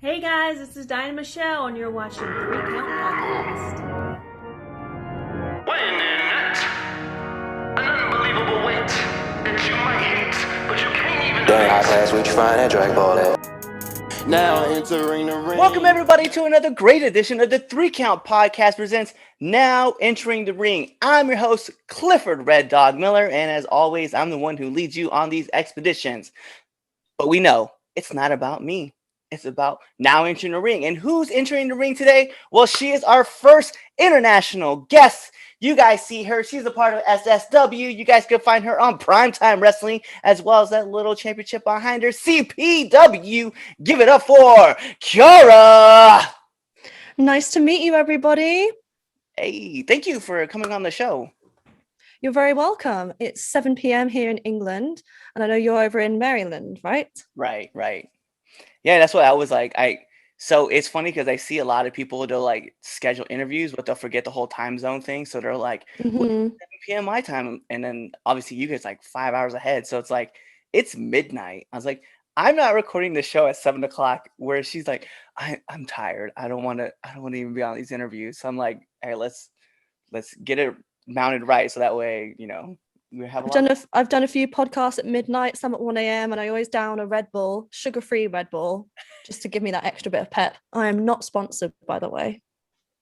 Hey guys, this is Dinah Michelle, and you're watching Three Count Podcast. Weighing in at an unbelievable weight that you might hate, but you can't even During high class, we find that drag ball at. Now entering the ring. Welcome everybody to another great edition of the Three Count Podcast presents Now Entering the Ring. I'm your host, Clifford Red Dog Miller, and as always, I'm the one who leads you on these expeditions. But we know it's not about me. It's about now entering the ring. And who's entering the ring today? Well, she is our first international guest. You guys see her. She's a part of SSW. You guys can find her on Primetime Wrestling, as well as that little championship behind her, CPW. Give it up for Kiara. Nice to meet you, everybody. Hey, thank you for coming on the show. You're very welcome. It's 7 p.m. here in England, and I know you're over in Maryland, right? Right. Yeah, that's what I was like. So it's funny because I see a lot of people, they'll like schedule interviews, but they'll forget the whole time zone thing. So they're like, well, it's 7 p.m. my time. And then obviously you guys like 5 hours ahead. So it's like, it's midnight. I was like, I'm not recording the show at 7 o'clock, where she's like, I'm tired. I don't want to even be on these interviews. So I'm like, hey, let's get it mounted right. So that way, we have I've done a few podcasts at midnight, some at 1 a.m., and I always down a Red Bull, sugar-free Red Bull, just to give me that extra bit of pep. I am not sponsored, by the way.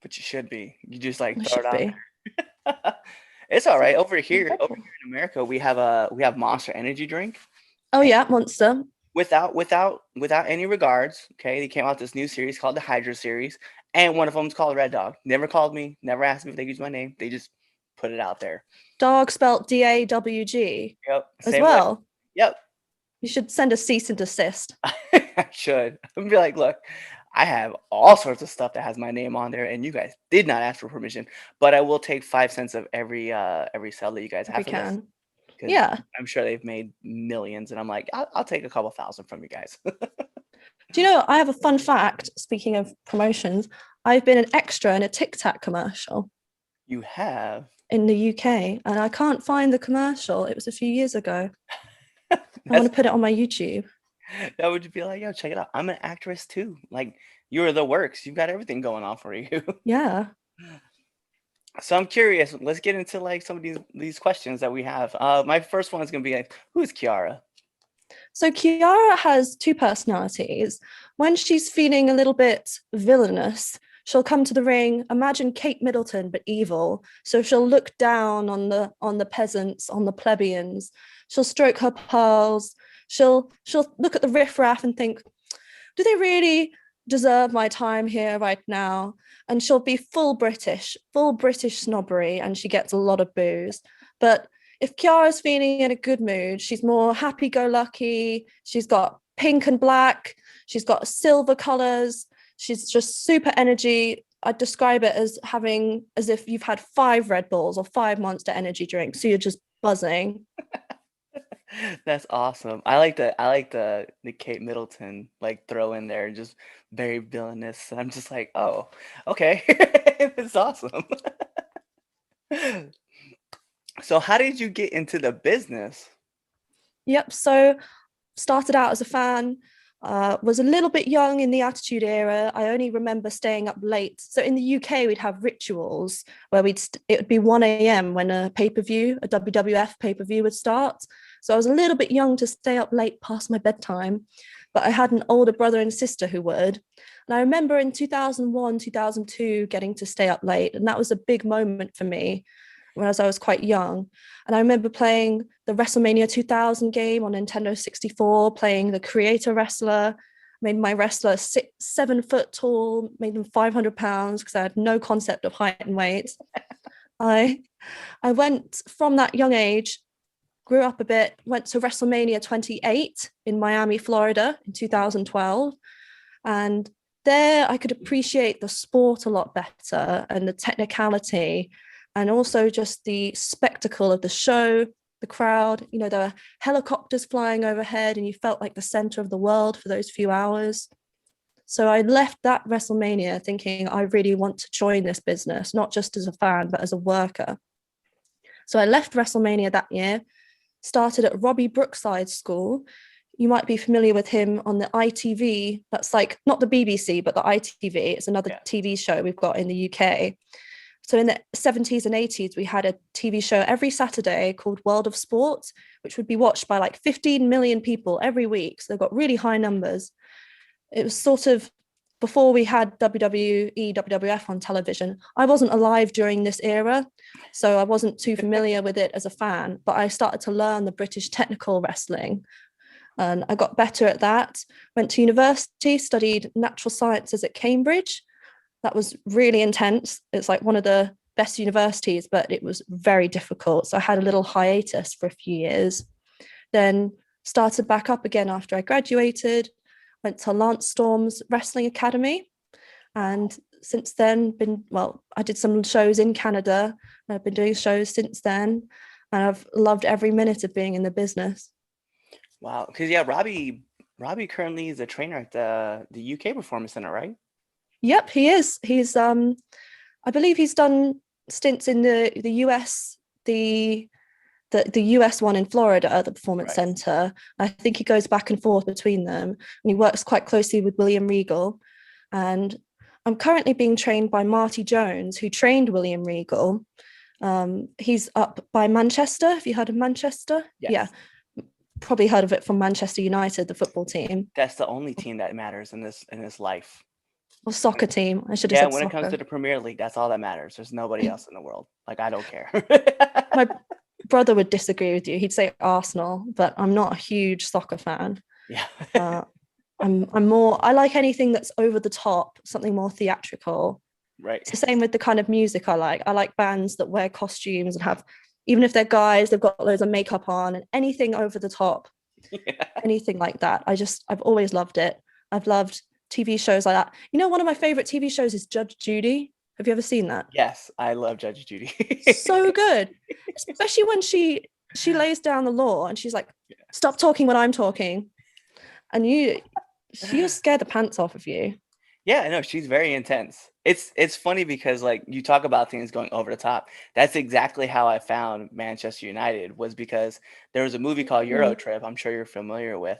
But you should be. You just like I throw it should out there. It's all right. Over here in America, we have Monster Energy drink. Oh yeah, Monster. Without any regards. Okay, they came out with this new series called the Hydra series, and one of them is called Red Dog. Never called me, never asked me if they use my name. They just put it out there. Dog spelt DAWG. Yep. As well. Way. Yep. You should send a cease and desist. I should. I'd be like, look, I have all sorts of stuff that has my name on there, and you guys did not ask for permission. But I will take 5 cents of every sale that you guys have. We can. This, yeah. I'm sure they've made millions, and I'm like, I'll take a couple thousand from you guys. Do you know, I have a fun fact, speaking of promotions. I've been an extra in a Tic Tac commercial. You have? In the UK, and I can't find the commercial. It was a few years ago. I want to put it on my YouTube. That would be like, yo, check it out. I'm an actress too. Like, you're the works. You've got everything going on for you. Yeah. So I'm curious. Let's get into like some of these questions that we have. My first one is gonna be like, who's Kiara? So Kiara has two personalities. When she's feeling a little bit villainous, she'll come to the ring. Imagine Kate Middleton, but evil. So she'll look down on the peasants, on the plebeians. She'll stroke her pearls. She'll look at the riffraff and think, do they really deserve my time here right now? And she'll be full British snobbery, and she gets a lot of booze. But if Kiara's feeling in a good mood, she's more happy-go-lucky. She's got pink and black. She's got silver colors. She's just super energy. I'd describe it as if you've had 5 Red Bulls or 5 Monster Energy drinks. So you're just buzzing. That's awesome. I like the Kate Middleton like throw in there, just very villainous. And I'm just like, oh, okay. It's awesome. So how did you get into the business? Yep. So started out as a fan. Was a little bit young in the Attitude Era. I only remember staying up late. So in the UK, we'd have rituals where it would be 1 a.m. when a WWF pay-per-view would start. So I was a little bit young to stay up late past my bedtime, but I had an older brother and sister who would. And I remember in 2001, 2002, getting to stay up late. And that was a big moment for me whereas I was quite young. And I remember playing the WrestleMania 2000 game on Nintendo 64, playing the creator wrestler, made my wrestler 7 foot tall, made them 500 pounds because I had no concept of height and weight. I went from that young age, grew up a bit, went to WrestleMania 28 in Miami, Florida in 2012. And there I could appreciate the sport a lot better and the technicality, and also just the spectacle of the show, the crowd. There were helicopters flying overhead and you felt like the center of the world for those few hours. So I left that WrestleMania thinking I really want to join this business, not just as a fan, but as a worker. So I left WrestleMania that year, started at Robbie Brookside's school. you might be familiar with him on the ITV. That's like not the BBC, but the ITV. It's another TV show we've got in the UK. So in the 70s and 80s, we had a TV show every Saturday called World of Sport, which would be watched by like 15 million people every week. So they've got really high numbers. It was sort of before we had WWE, WWF on television. I wasn't alive during this era, so I wasn't too familiar with it as a fan, but I started to learn the British technical wrestling. And I got better at that. Went to university, studied natural sciences at Cambridge. That was really intense. It's like one of the best universities, but it was very difficult. So I had a little hiatus for a few years. Then started back up again after I graduated, went to Lance Storm's Wrestling Academy. And since then, I did some shows in Canada. I've been doing shows since then. And I've loved every minute of being in the business. Wow. Because, Robbie currently is a trainer at the UK Performance Center, right? Yep, he is. He's I believe he's done stints in the US, the US one in Florida at the Performance Center. I think he goes back and forth between them, and he works quite closely with William Regal. And I'm currently being trained by Marty Jones, who trained William Regal. He's up by Manchester. Have you heard of Manchester? Yes. Yeah. Probably heard of it from Manchester United, the football team. That's the only team that matters in this life. Or soccer team. I should have said when soccer. it comes to the Premier League, that's all that matters. There's nobody else in the world. Like, I don't care. My brother would disagree with you. He'd say Arsenal, but I'm not a huge soccer fan. Yeah. I'm more, I like anything that's over the top, something more theatrical. Right. It's the same with the kind of music I like. I like bands that wear costumes and have, even if they're guys, they've got loads of makeup on, and anything over the top, anything like that. I've always loved it. I've loved TV shows like that. You know, one of my favorite TV shows is Judge Judy. Have you ever seen that? Yes, I love Judge Judy. So good, especially when she lays down the law and she's like, "Stop talking when I'm talking," and she'll scare the pants off of you. Yeah, no, she's very intense. It's funny because, like, you talk about things going over the top. That's exactly how I found Manchester United, was because there was a movie called Euro Trip. I'm sure you're familiar with.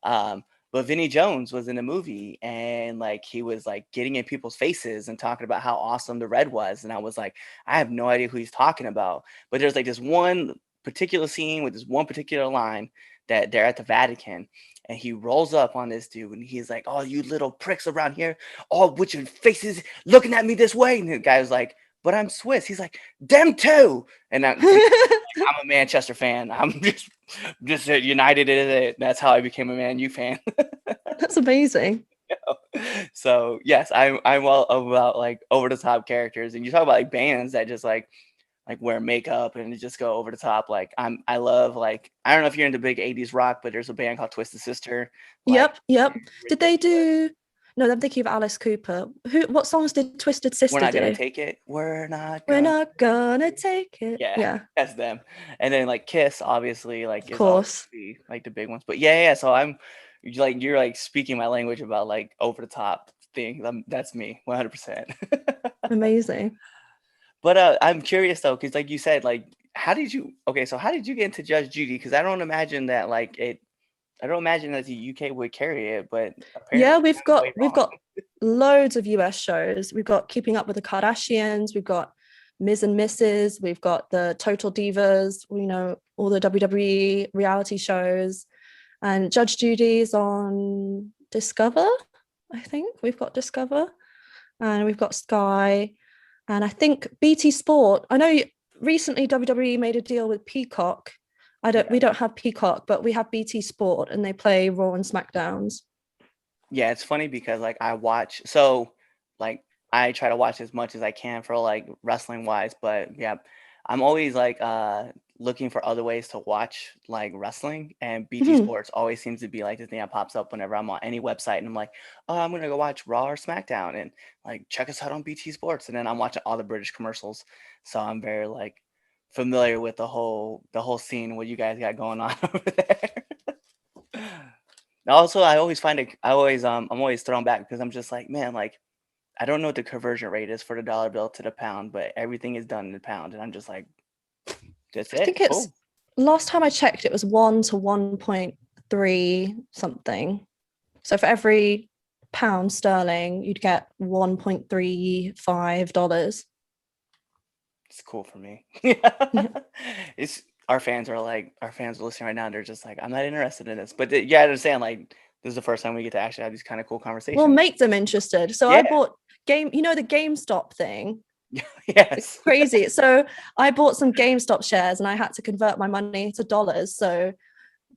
But Vinnie Jones was in the movie, and like he was like getting in people's faces and talking about how awesome the red was. And I was like, I have no idea who he's talking about. But there's like this one particular scene with this one particular line that they're at the Vatican, and he rolls up on this dude and he's like, "Oh, you little pricks around here, all with your faces looking at me this way." And the guy was like, "But I'm Swiss." He's like, "Them too." And I'm a Manchester fan. I'm just United is it. That's how I became a Man U fan. That's amazing. So yes, I'm all about like over the top characters. And you talk about like bands that just like wear makeup and just go over the top. Like I love, like, I don't know if you're into big 80s rock, but there's a band called Twisted Sister. Like, Yep. Did they do? No, I'm thinking of Alice Cooper. What songs did Twisted Sister do? We're Not Gonna Take It. We're not gonna take it. Yeah, that's them. And then like Kiss, obviously, like, of course, like the big ones. But yeah. So you're like speaking my language about like over the top things. That's me, 100%. Amazing. But I'm curious though, because like you said, like, how did you get into Judge Judy? Because I don't imagine that the UK would carry it, but yeah, we've got loads of US shows. We've got Keeping Up with the Kardashians, we've got Ms. and Mrs., we've got the Total Divas, all the WWE reality shows, and Judge Judy's on Discover. I think we've got Discover, and we've got Sky. And I think BT Sport. I know recently WWE made a deal with Peacock. We don't have Peacock, but we have BT Sport, and they play Raw and SmackDowns. Yeah, it's funny because like I try to watch as much as I can for like wrestling wise, but yeah, I'm always like looking for other ways to watch like wrestling, and BT Sports always seems to be like the thing that pops up whenever I'm on any website, and I'm like, oh, I'm gonna go watch Raw or SmackDown, and like check us out on BT Sports, and then I'm watching all the British commercials, so I'm very like familiar with the whole scene, what you guys got going on over there. Also, I'm always thrown back because I'm just like, man, like, I don't know what the conversion rate is for the dollar bill to the pound, but everything is done in the pound, and I'm just like, that's it. I think it's last time I checked, it was 1 to 1.3 1.3 something. So for every pound sterling, you'd get $1.35. It's cool for me. Yeah. It's our fans are listening right now. They're just like, I'm not interested in this. But yeah, I understand. Like, this is the first time we get to actually have these kind of cool We'll conversations. make them interested. So Yeah. I bought the GameStop thing. Yes. Crazy. So I bought some GameStop shares and I had to convert my money to dollars. So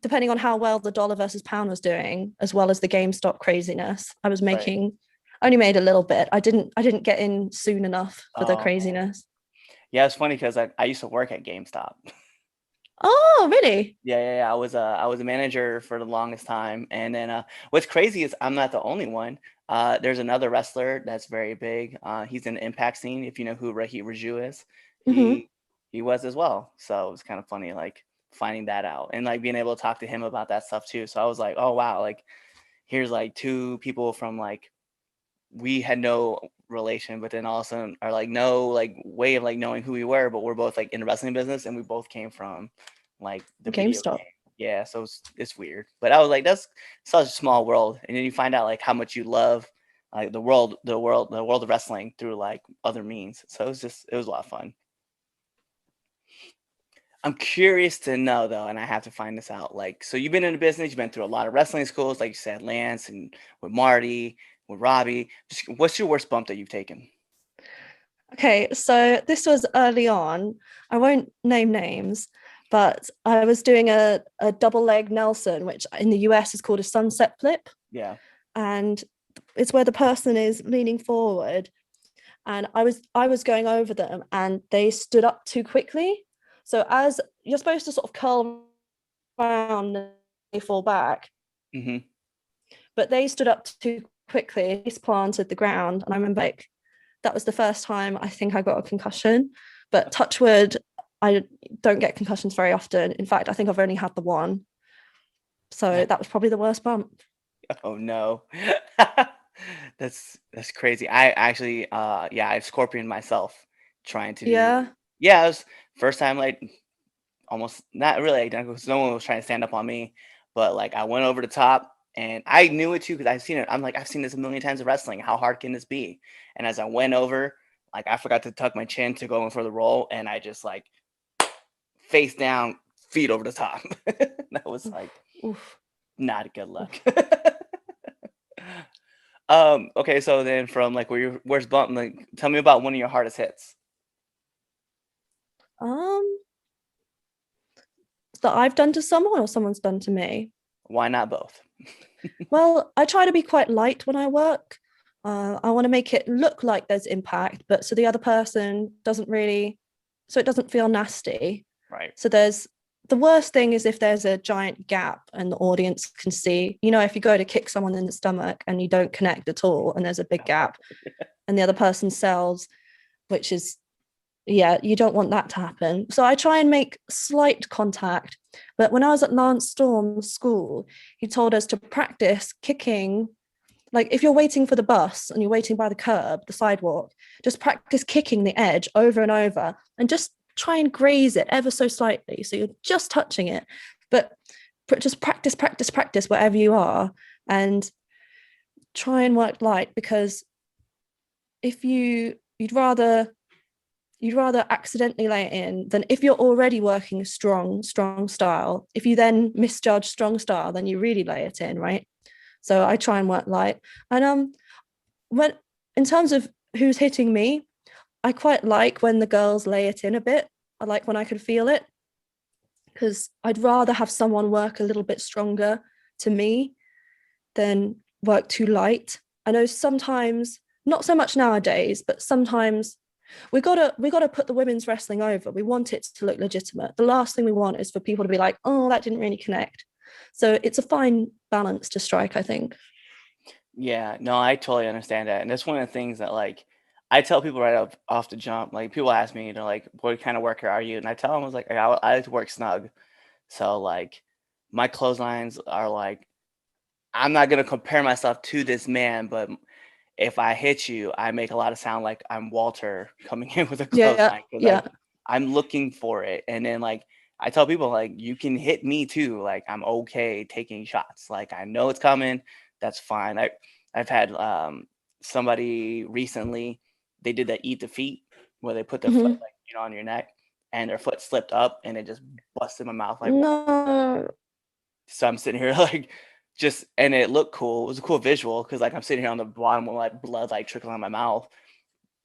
depending on how well the dollar versus pound was doing, as well as the GameStop craziness, I was Right. only made a little bit. I didn't get in soon enough for the Oh, man. craziness. Yeah, it's funny because I used to work at GameStop. Oh, really? Yeah. I was a manager for the longest time, and then what's crazy is I'm not the only one. There's another wrestler that's very big. He's in the Impact scene. If you know who Rahi Raju is, Mm-hmm. he was as well. So it was kind of funny, like finding that out and like being able to talk to him about that stuff too. So I was like, oh wow, like here's like two people from like we had no relation, but then all of a sudden are like no like way of like knowing who we were, but we're both like in the wrestling business and we both came from like the video GameStop. game. Yeah, so it's weird. But I was like, that's such a small world. And then you find out like how much you love like the world of wrestling through like other means. So it was a lot of fun. I'm curious to know though, and I have to find this out. Like, so you've been in the business, you've been through a lot of wrestling schools, like you said, Lance and with Marty, with Robbie. Just, what's your worst bump that you've taken? Okay, so this was early on. I won't name names, but I was doing a double leg Nelson, which in the US is called a sunset flip. Yeah. And it's where the person is leaning forward. And I was going over them and they stood up too quickly. So as you're supposed to sort of curl around and they fall back, Mm-hmm. but they stood up too quickly, face planted the ground. And I remember like that was the first time I think I got a concussion. But touch wood, I don't get concussions very often. In fact, I think I've only had the one. So that was probably the worst bump. Oh no. That's crazy. I actually yeah, I've scorpioned myself trying to do Yeah. yeah, it was first time like almost not really identical because no one was trying to stand up on me, but like I went over the top and I knew it too because I've seen it. I'm like, I've seen this a million times in wrestling. How hard can this be? And as I went over, like I forgot to tuck my chin to go in for the roll, and I just like face down, feet over the top. That was like Oof. not a good luck. Okay, so then from like where your worst bump, like tell me about one of your hardest hits. Um, that I've done to someone or someone's done to me. Why not both? Well, I try to be quite light when I work. I want to make it look like there's impact, but so the other person doesn't really, so it doesn't feel nasty. Right. So the worst thing is if there's a giant gap and the audience can see, if you go to kick someone in the stomach and you don't connect at all and there's a big gap and the other person sells, which is, yeah, you don't want that to happen. So I try and make slight contact. But when I was at Lance Storm's school, he told us to practice kicking. Like if you're waiting for the bus and you're waiting by the curb, the sidewalk, just practice kicking the edge over and over and just try and graze it ever so slightly. So you're just touching it, but just practice wherever you are and try and work light, because if you'd rather accidentally lay it in than if you're already working strong style. If you then misjudge strong style, then you really lay it in, right? So I try and work light. And when in terms of who's hitting me, I quite like when the girls lay it in a bit. I like when I can feel it, because I'd rather have someone work a little bit stronger to me than work too light. I know sometimes, not so much nowadays, but sometimes we gotta put the women's wrestling over. We want it to look legitimate. The last thing we want is for people to be like, oh, that didn't really connect. So it's a fine balance to strike, I think. Yeah, no, I totally understand that. And that's one of the things that like I tell people right off the jump. Like people ask me, they're like, what kind of worker are you? And I tell them I was like, I like to work snug. So like my clotheslines are like, I'm not gonna compare myself to this man, but if I hit you, I make a lot of sound like I'm Walter coming in with a Yeah, clothesline because yeah. I'm looking for it. And then like I tell people like you can hit me too. Like I'm okay taking shots. Like I know it's coming. That's fine. I've had somebody recently. They did that eat the feet where they put their foot Mhm. like on your neck, and their foot slipped up and it just busted my mouth like. No. So I'm sitting here like just and it looked cool. It was a cool visual because like I'm sitting here on the bottom with like blood like trickling out my mouth.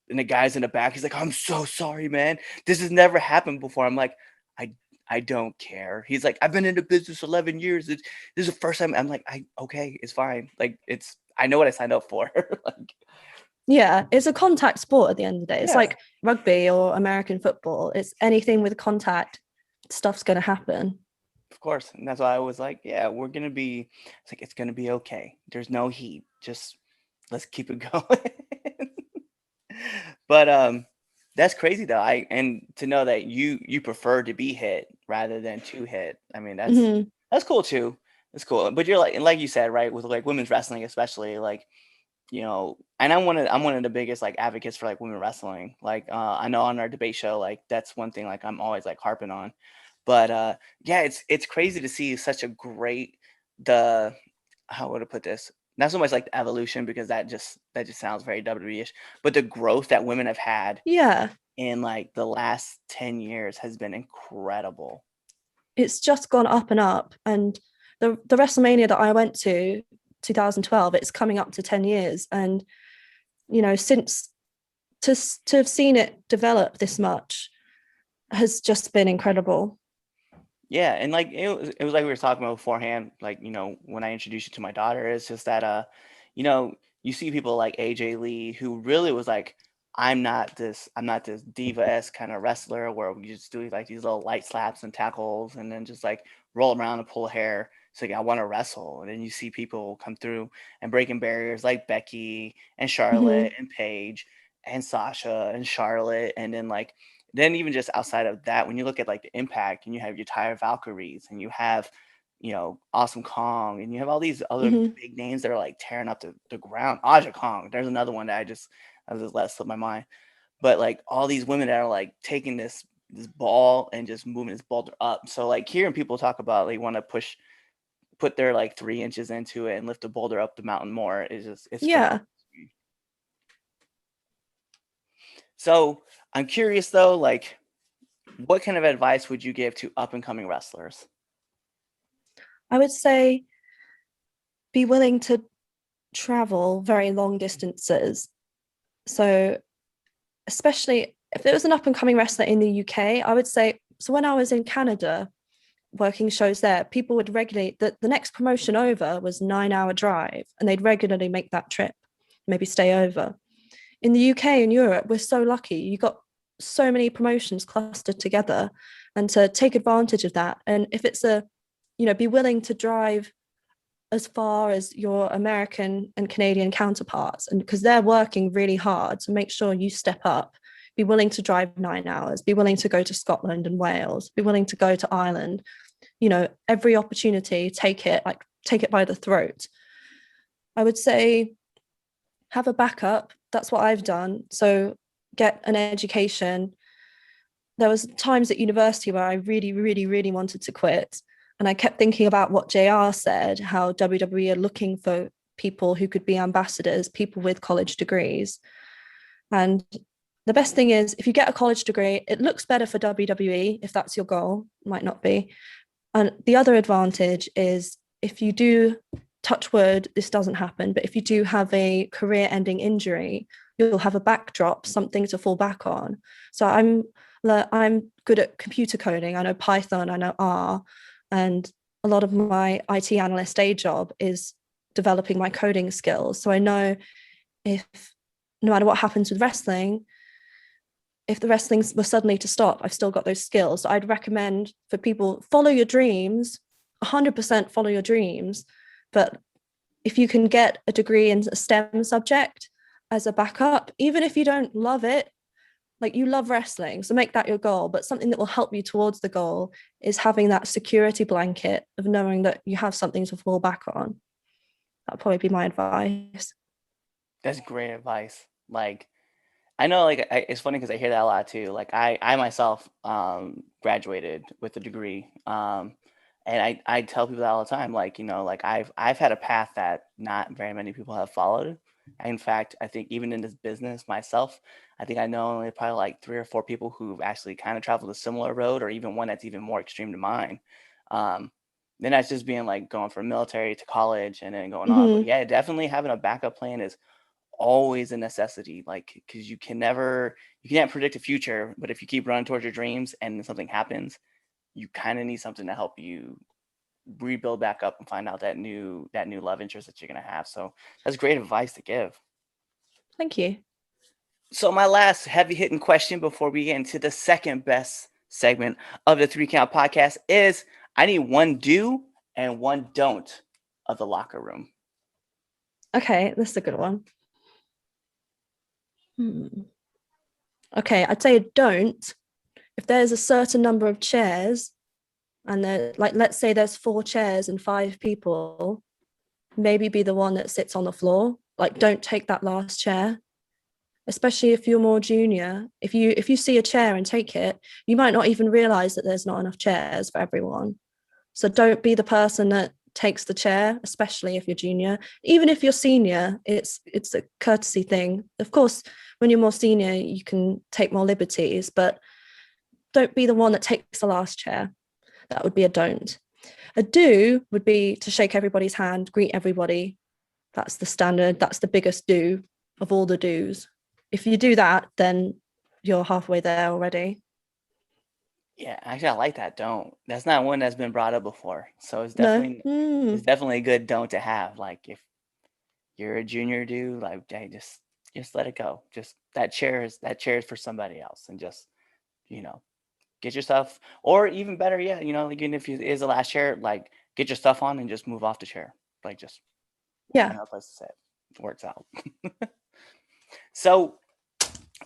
And the guy's in the back, he's like, I'm so sorry, man. This has never happened before. I'm like, I don't care. He's like, I've been in the business 11 years. This is the first time. I'm like, okay, it's fine. Like I know what I signed up for. Like, Yeah, it's a contact sport at the end of the day. It's yeah, like rugby or American football. It's anything with contact, stuff's going to happen. of course. And that's why I was like, yeah, we're gonna be. It's like it's gonna be okay. There's no heat. Just let's keep it going. But that's crazy though. And to know that you prefer to be hit rather than to hit. I mean, Mhm. that's cool too. It's cool. But you're like and like you said, right, with like women's wrestling especially, like, and I'm one of the biggest like advocates for like women wrestling. Like I know on our debate show, like that's one thing like I'm always like harping on. But yeah, it's crazy to see such a great the how would I put this? Not so much like the evolution because that just sounds very WWE-ish, but the growth that women have had Yeah, in like the last 10 years has been incredible. it's just gone up and up. And the WrestleMania that I went to, 2012, it's coming up to 10 years. And, since to have seen it develop this much has just been incredible. Yeah, and like it was like we were talking about beforehand, like, when I introduced you to my daughter, it's just that you know, you see people like AJ Lee who really was like, I'm not this diva-esque kind of wrestler where we just do like these little light slaps and tackles and then just like roll around and pull hair. So like, I want to wrestle. And then you see people come through and breaking barriers like Becky and Mhm. Charlotte and Paige and Sasha and Charlotte. And then even just outside of that, when you look at like the impact and you have your Tyre Valkyries and you have, Awesome Kong and you have all these other Mhm. big names that are like tearing up the ground. Aja Kong, there's another one that I just let slip my mind. But like all these women that are like taking this ball and just moving this ball up. So like hearing people talk about they want to put their like 3 inches into it and lift the boulder up the mountain more is just it's phenomenal. Yeah, So I'm curious though, like what kind of advice would you give to up and coming wrestlers? I would say be willing to travel very long distances. So, especially if there was an up and coming wrestler in the UK, I would say, so when I was in Canada working shows there, people would regularly, the next promotion over was 9 hour drive, and they'd regularly make that trip, maybe stay over. In the UK and Europe, we're so lucky. You got so many promotions clustered together, and to take advantage of that. And if it's be willing to drive as far as your American and Canadian counterparts, and because they're working really hard to make sure you step up, be willing to drive 9 hours, be willing to go to Scotland and Wales, be willing to go to Ireland. Every opportunity, take it by the throat. I would say have a backup. That's what I've done. So get an education. There was times at university where I really, really, really wanted to quit. And I kept thinking about what JR said, how WWE are looking for people who could be ambassadors, people with college degrees. And the best thing is if you get a college degree, it looks better for WWE if that's your goal, might not be. And the other advantage is if you do, touch wood, this doesn't happen, but if you do have a career ending injury, you'll have a backdrop, something to fall back on. So I'm good at computer coding. I know Python, I know R, and a lot of my IT analyst day job is developing my coding skills. So I know if no matter what happens with wrestling, if the wrestling was suddenly to stop, I've still got those skills. So I'd recommend for people, follow your dreams, 100% follow your dreams. But if you can get a degree in a STEM subject as a backup, even if you don't love it, like you love wrestling, so make that your goal. But something that will help you towards the goal is having that security blanket of knowing that you have something to fall back on. That'd probably be my advice. That's great advice. Like I know, like, it's funny because I hear that a lot too. Like, I myself graduated with a degree, and I tell people that all the time. Like, like I've had a path that not very many people have followed. In fact, I think even in this business myself, I think I know only probably like 3 or 4 people who've actually kind of traveled a similar road, or even one that's even more extreme to mine. Um, then that's just being like going from military to college and then going on. But Hmm. yeah, definitely having a backup plan is always a necessity, like, because you can't predict the future, but if you keep running towards your dreams and something happens, you kind of need something to help you rebuild back up and find out that new love interest that you're going to have. So that's great advice to give. Thank you. So my last heavy hitting question before we get into the second best segment of the Three Count podcast is, I need one do and one don't of the locker room. Okay, this is a good one. Okay, I'd say don't. If there's a certain number of chairs, and there, like, let's say there's 4 chairs and 5 people, maybe be the one that sits on the floor. Like, don't take that last chair, especially if you're more junior. If you see a chair and take it, you might not even realize that there's not enough chairs for everyone. So don't be the person that takes the chair, especially if you're junior. Even if you're senior, it's a courtesy thing. Of course, when you're more senior, you can take more liberties, but don't be the one that takes the last chair. That would be a don't. A do would be to shake everybody's hand, greet everybody. That's the standard. That's the biggest do of all the do's. If you do that, then you're halfway there already. Yeah, actually, I like that don't. That's not one that's been brought up before, so it's No. definitely it's definitely a good don't to have. Like, if you're a junior dude, like, hey, just let it go. Just that chair is for somebody else, and just you know get your stuff. Or even better, yeah, like, even if it is the last chair, like, get your stuff on and just move off the chair. Like, just Yeah. find another place to sit. It works out. So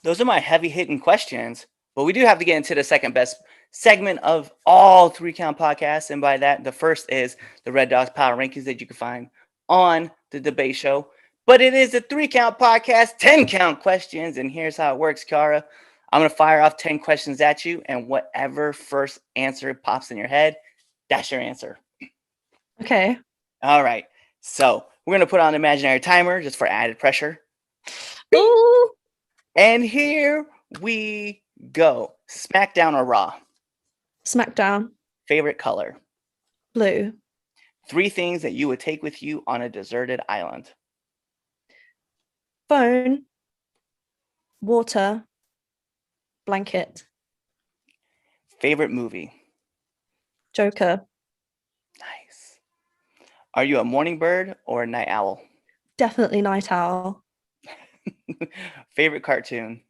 those are my heavy hitting questions, but we do have to get into the second best segment of all Three Count podcasts. And by that, the first is the Red Dogs Power Rankings that you can find on the debate show. But it is a 3 count podcast, 10 count questions. And here's how it works, Kiara. I'm going to fire off 10 questions at you, and whatever first answer pops in your head, that's your answer. Okay. All right. So we're going to put on an imaginary timer just for added pressure. Ooh. And here we go. SmackDown or Raw? SmackDown. Favorite color? Blue. 3 things that you would take with you on a deserted island? Phone. Water. Blanket. Favorite movie? Joker. Nice. Are you a morning bird or a night owl? Definitely night owl. Favorite cartoon?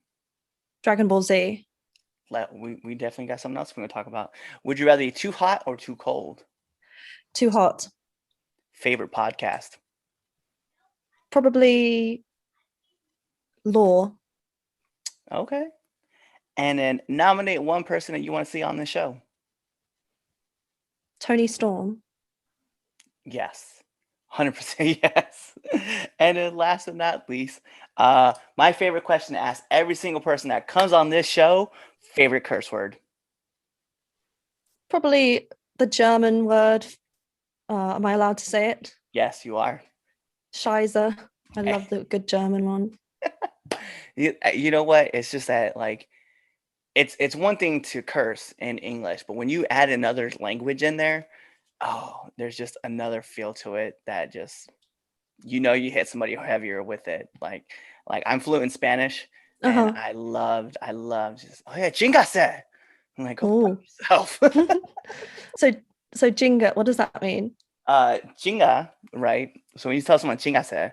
Dragon Ball Z. We definitely got something else we're going to talk about. Would you rather be too hot or too cold? Too hot. Favorite podcast? Probably Law. Okay. And then nominate one person that you want to see on the show. Tony Storm. Yes. 100% yes. And then last but not least, my favorite question to ask every single person that comes on this show, favorite curse word? Probably the German word. Am I allowed to say it? Yes, you are. Scheiße. I love the good German one. You know what? It's just that, like, it's one thing to curse in English, but when you add another language in there, oh, there's just another feel to it that just, you hit somebody heavier with it. Like I'm fluent in Spanish, and Uh-huh. I love just, oh yeah, chingase. I'm like, go fuck Oh. yourself. So Jinga, what does that mean? Chinga, right? So when you tell someone chingase,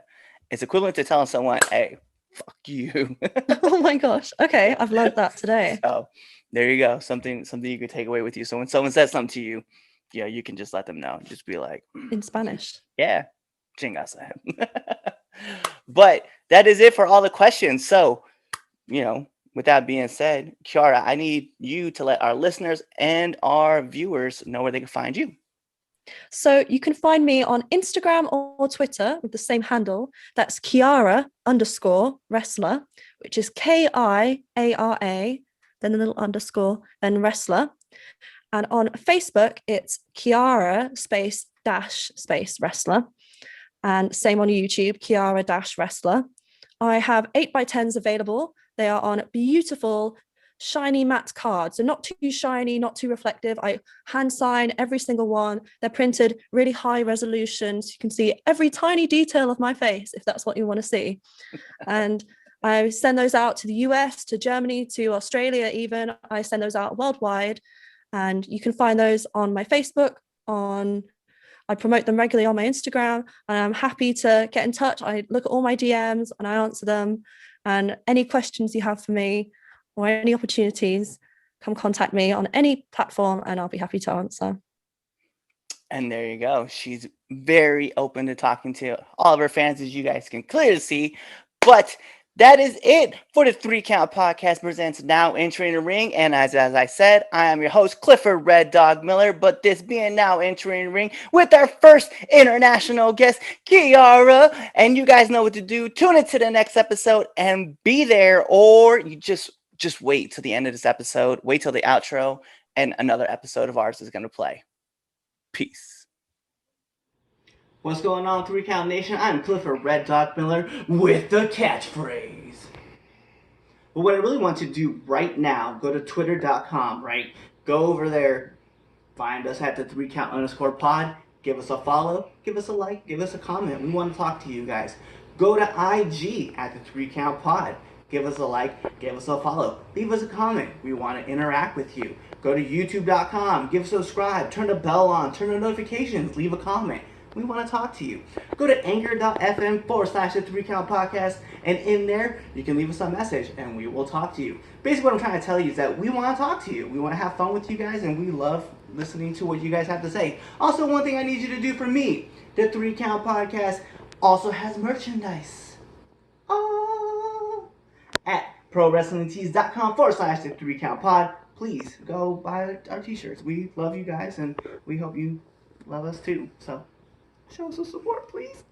it's equivalent to telling someone, hey, fuck you. Oh my gosh. Okay, I've learned that today. So there you go. Something you could take away with you. So when someone says something to you, yeah, you can just let them know. Just be like, In Spanish. yeah, chingas. But that is it for all the questions. So, with that being said, Kiara, I need you to let our listeners and our viewers know where they can find you. So you can find me on Instagram or Twitter with the same handle. That's Kiara_wrestler, which is Kiara, then a little underscore, then wrestler. And on Facebook, it's Kiara space wrestler. And same on YouTube, Kiara wrestler. I have 8x10s available. They are on beautiful, shiny matte cards. So not too shiny, not too reflective. I hand sign every single one. They're printed really high resolution. So you can see every tiny detail of my face, if that's what you want to see. And I send those out to the US, to Germany, to Australia even. I send those out worldwide. And you can find those on my Facebook, I promote them regularly on my Instagram, and I'm happy to get in touch. I look at all my DMs and I answer them. And any questions you have for me or any opportunities, come contact me on any platform and I'll be happy to answer. And there you go. She's very open to talking to all of her fans, as you guys can clearly see. But that is it for the 3 Count Podcast presents Now Entering the Ring. And as I said, I am your host, Clifford Red Dog Miller. But this being Now Entering the Ring with our first international guest, Kiara. And you guys know what to do. Tune into the next episode and be there, or you just wait till the end of this episode. Wait till the outro, and another episode of ours is going to play. Peace. What's going on, 3 Count Nation? I'm Clifford Red Dog Miller with the catchphrase. But what I really want to do right now, go to twitter.com, right? Go over there, find us at the 3count_pod, give us a follow, give us a like, give us a comment. We want to talk to you guys. Go to IG at the 3Count Pod. Give us a like, give us a follow, leave us a comment. We want to interact with you. Go to youtube.com, give a subscribe, turn the bell on, turn the notifications, leave a comment. We want to talk to you. Go to anchor.fm/the 3Count Podcast, and in there, you can leave us a message, and we will talk to you. Basically, what I'm trying to tell you is that we want to talk to you. We want to have fun with you guys, and we love listening to what you guys have to say. Also, one thing I need you to do for me, the 3Count Podcast also has merchandise. At prowrestlingtees.com/the 3Count Pod. Please go buy our t-shirts. We love you guys, and we hope you love us too. So show us some support, please.